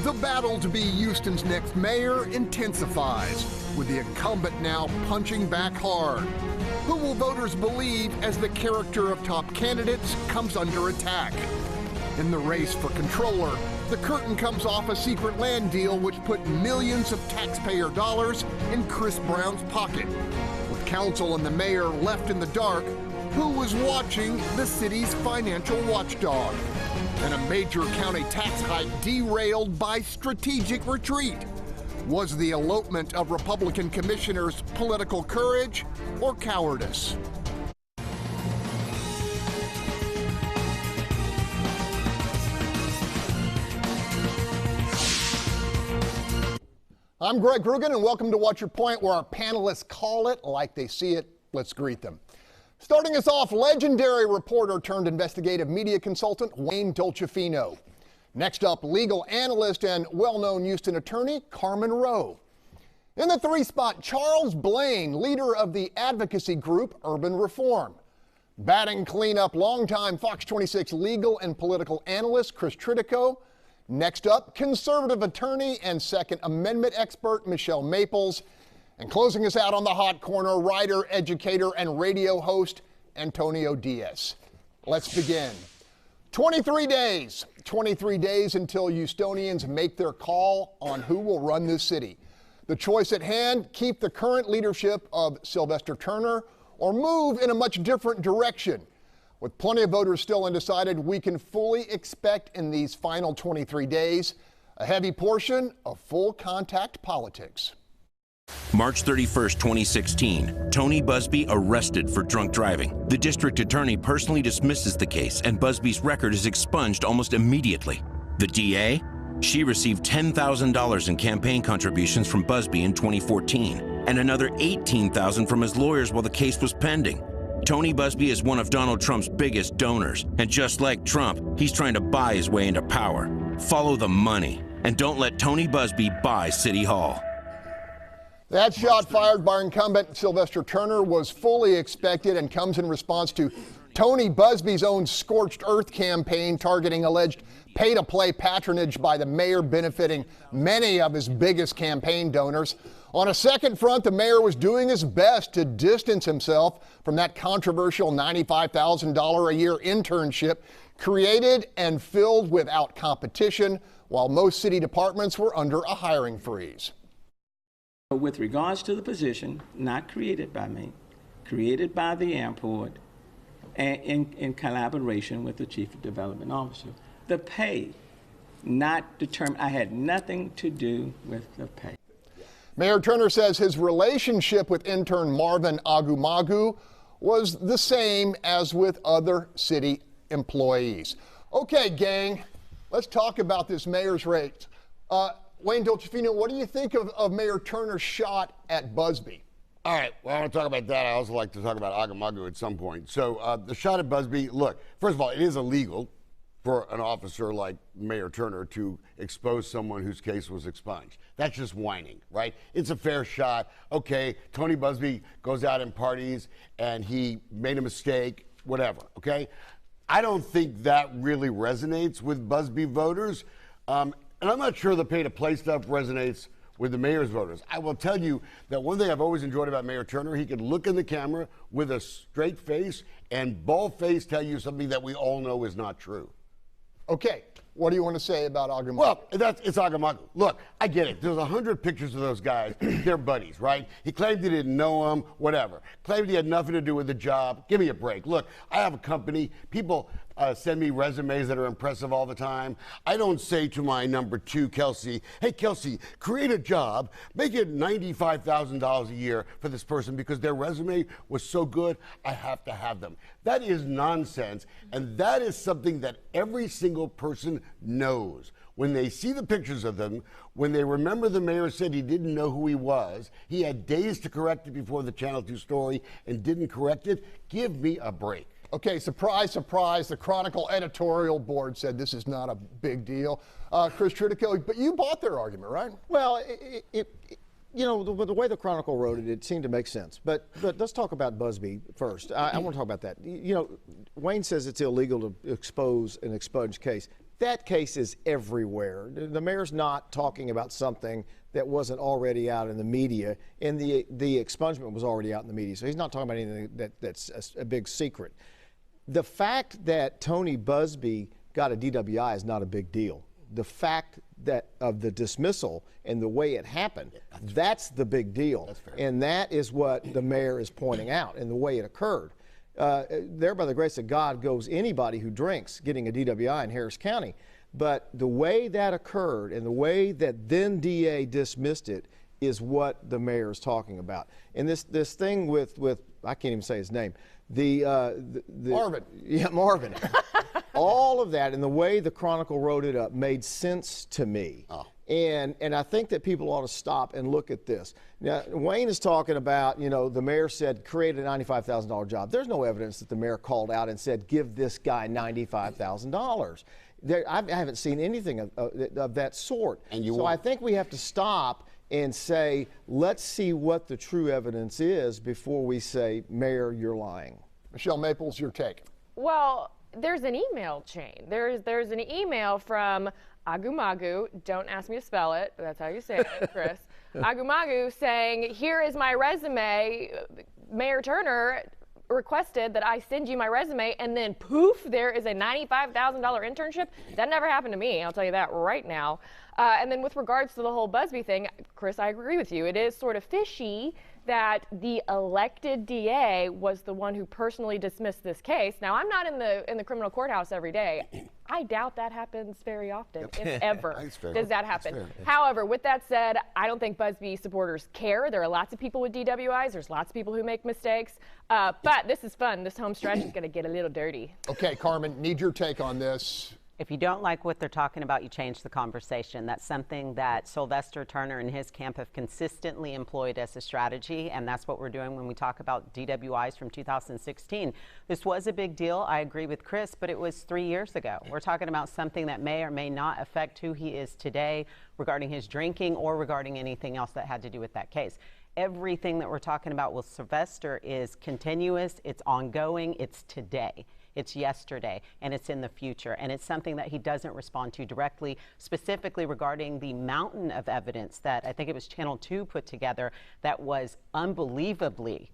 The battle to be Houston's next mayor intensifies, with the incumbent now punching back hard. Who will voters believe as the character of top candidates comes under attack? In the race for controller, the curtain comes off a secret land deal which put millions of taxpayer dollars in Chris Brown's pocket. With council and the mayor left in the dark, who was watching the city's financial watchdog? And a major county tax hike derailed by strategic retreat. Was the elopement of Republican commissioners political courage or cowardice? I'm Greg Rugen, and welcome to What's Your Point, where our panelists call it like they see it. Let's greet them. Starting us off, legendary reporter turned investigative media consultant Wayne Dolcefino. Next up, legal analyst and well-known Houston attorney Carmen Rowe. In the three spot, Charles Blaine, leader of the advocacy group Urban Reform. Batting cleanup, longtime Fox 26 legal and political analyst Chris Tritico. Next up, conservative attorney and Second Amendment expert Michelle Maples. And closing us out on the hot corner, writer, educator, and radio host Antonio Diaz. Let's begin. 23 days until Houstonians make their call on who will run this city. The choice at hand, keep the current leadership of Sylvester Turner or move in a much different direction. With plenty of voters still undecided, we can fully expect in these final 23 days a heavy portion of full contact politics. March 31st, 2016, Tony Busby arrested for drunk driving. The district attorney personally dismisses the case, and Busby's record is expunged almost immediately. The DA? She received $10,000 in campaign contributions from Busby in 2014, and another $18,000 from his lawyers while the case was pending. Tony Busby is one of Donald Trump's biggest donors, and just like Trump, he's trying to buy his way into power. Follow the money, and don't let Tony Busby buy City Hall. That shot fired by incumbent Sylvester Turner was fully expected and comes in response to Tony Busby's own scorched earth campaign targeting alleged pay-to-play patronage by the mayor, benefiting many of his biggest campaign donors. On a second front, the mayor was doing his best to distance himself from that controversial $95,000 a year internship created and filled without competition, while most city departments were under a hiring freeze. With regards to the position, not created by me, created by the airport, and in collaboration with the Chief Development Officer, the pay, not determined. I had nothing to do with the pay. Mayor Turner says his relationship with intern Marvin Agumagu was the same as with other city employees. Okay, gang, let's talk about this mayor's race. Wayne Dolcefino, what do you think of Mayor Turner's shot at Busby? All right, well, I want to talk about that. I also like to talk about Agumagu at some point. So the shot at Busby, look, first of all, it is illegal for an officer like Mayor Turner to expose someone whose case was expunged. That's just whining, right? It's a fair shot. Okay, Tony Busby goes out and parties and he made a mistake, whatever, okay? I don't think that really resonates with Busby voters. And I'm not sure the pay-to-play stuff resonates with the mayor's voters. I will tell you that one thing I've always enjoyed about Mayor Turner, he could look in the camera with a straight face and bald-faced tell you something that we all know is not true. Okay, what do you want to say about Agumagu? Well, it's Agumagu. Look, I get it. There's 100 pictures of those guys. They're buddies, right? He claimed he didn't know them, whatever. Claimed he had nothing to do with the job. Give me a break. Look, I have a company. People send me resumes that are impressive all the time. I don't say to my number two, Kelsey, hey, Kelsey, create a job, make it $95,000 a year for this person because their resume was so good, I have to have them. That is nonsense, and that is something that every single person knows. When they see the pictures of them, when they remember the mayor said he didn't know who he was, he had days to correct it before the Channel 2 story and didn't correct it, give me a break. Okay, surprise, surprise. The Chronicle editorial board said this is not a big deal. Chris Tritico, but you bought their argument, right? Well, you know, the way the Chronicle wrote it, it seemed to make sense. But let's talk about Busby first. I want to talk about that. You know, Wayne says it's illegal to expose an expunged case. that case is everywhere. The mayor's not talking about something that wasn't already out in the media, and the expungement was already out in the media. So he's not talking about anything that's a big secret. The fact that Tony Busby got a DWI is not a big deal. The fact that of the dismissal and the way it happened, that's the big deal. That's fair. And that is what the mayor is pointing out, and the way it occurred. There, by the grace of God, goes anybody who drinks getting a DWI in Harris County. But the way that occurred and the way that then DA dismissed it is what the mayor is talking about. And this thing with I can't even say his name, Marvin. Yeah, Marvin. All of that and the way the Chronicle wrote it up made sense to me. Oh. And I think that people ought to stop and look at this. Now, Wayne is talking about, the mayor said create a $95,000 job. There's no evidence that the mayor called out and said give this guy $95,000. I haven't seen anything of that sort. So I think we have to stop and say, let's see what the true evidence is before we say, Mayor, you're lying. Michelle Maples, your take. Well, there's an email chain. There's an email from Agumagu. Don't ask me to spell it. That's how you say it, Chris. Agumagu saying, here is my resume. Mayor Turner requested that I send you my resume, and then poof, there is a $95,000 internship. That never happened to me, I'll tell you that right now. And then with regards to the whole Busby thing, Chris, I agree with you. It is sort of fishy that the elected DA was the one who personally dismissed this case. Now, I'm not in the criminal courthouse every day. I doubt that happens very often, if ever does that happen. However, with that said, I don't think Busby supporters care. There are lots of people with DWIs. There's lots of people who make mistakes. But this is fun. This home stretch is going to get a little dirty. Okay, Carmen, need your take on this. If you don't like what they're talking about, you change the conversation. That's something that Sylvester Turner and his camp have consistently employed as a strategy, and that's what we're doing when we talk about DWIs from 2016. This was a big deal. I agree with Chris, but it was 3 years ago. We're talking about something that may or may not affect who he is today regarding his drinking or regarding anything else that had to do with that case. Everything that we're talking about with Sylvester is continuous, it's ongoing, it's today. It's yesterday, and it's in the future, and it's something that he doesn't respond to directly, specifically regarding the mountain of evidence that I think it was Channel 2 put together that was unbelievably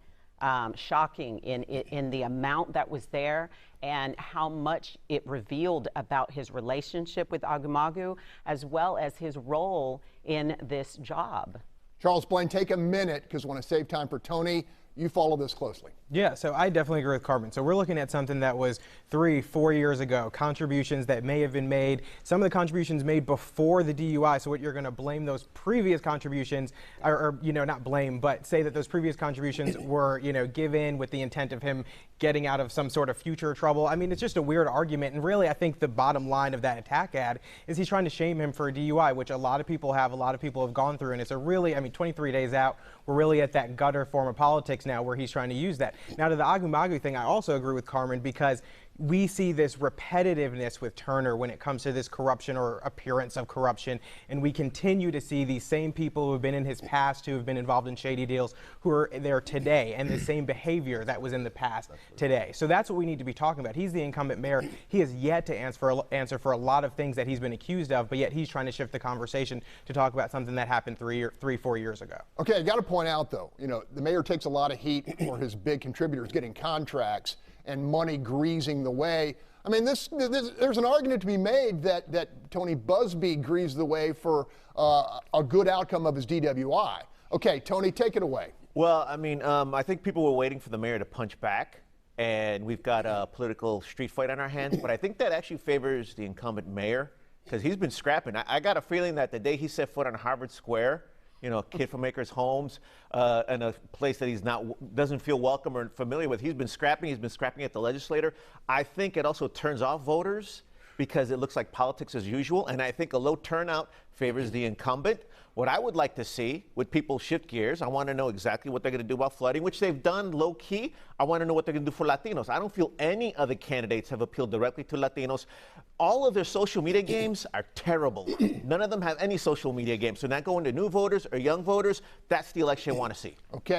shocking in the amount that was there and how much it revealed about his relationship with Agumagu, as well as his role in this job. Charles Blaine, take a minute because I want to save time for Tony. You follow this closely. Yeah, so I definitely agree with Carmen. So we're looking at something that was 3-4 years ago, contributions that may have been made, some of the contributions made before the DUI. So what you're going to blame those previous contributions, or not blame, but say that those previous contributions were, given with the intent of him getting out of some sort of future trouble. I mean, it's just a weird argument. And really, I think the bottom line of that attack ad is he's trying to shame him for a DUI, which a lot of people have gone through. And it's a really, 23 days out, we're really at that gutter form of politics now where he's trying to use that. Now, to the Agumagu thing, I also agree with Carmen because we see this repetitiveness with Turner when it comes to this corruption or appearance of corruption, and we continue to see these same people who have been in his past, who have been involved in shady deals, who are there today, and the same behavior that was in the past today. So that's what we need to be talking about. He's the incumbent mayor. He has yet to answer for a lot of things that he's been accused of, but yet he's trying to shift the conversation to talk about something that happened 3-4 years ago. Okay, I got to point out, though, the mayor takes a lot of heat for his big contributors getting contracts and money greasing the way. I mean, there's an argument to be made that Tony Busby greased the way for a good outcome of his DWI. Okay, Tony, take it away. Well, I think people were waiting for the mayor to punch back, and we've got a political street fight on our hands, but I think that actually favors the incumbent mayor because he's been scrapping. I got a feeling that the day he set foot on Harvard Square, Kid from Maker's Homes, and a place that he's doesn't feel welcome or familiar with. He's been scrapping at the legislature. I think it also turns off voters because it looks like politics as usual, and I think a low turnout favors the incumbent. What I would like to see with people shift gears, I want to know exactly what they're going to do about flooding, which they've done low-key. I want to know what they're going to do for Latinos. I don't feel any other candidates have appealed directly to Latinos. All of their social media games are terrible. None of them have any social media games. So not going to new voters or young voters, that's the election I want to see. Okay.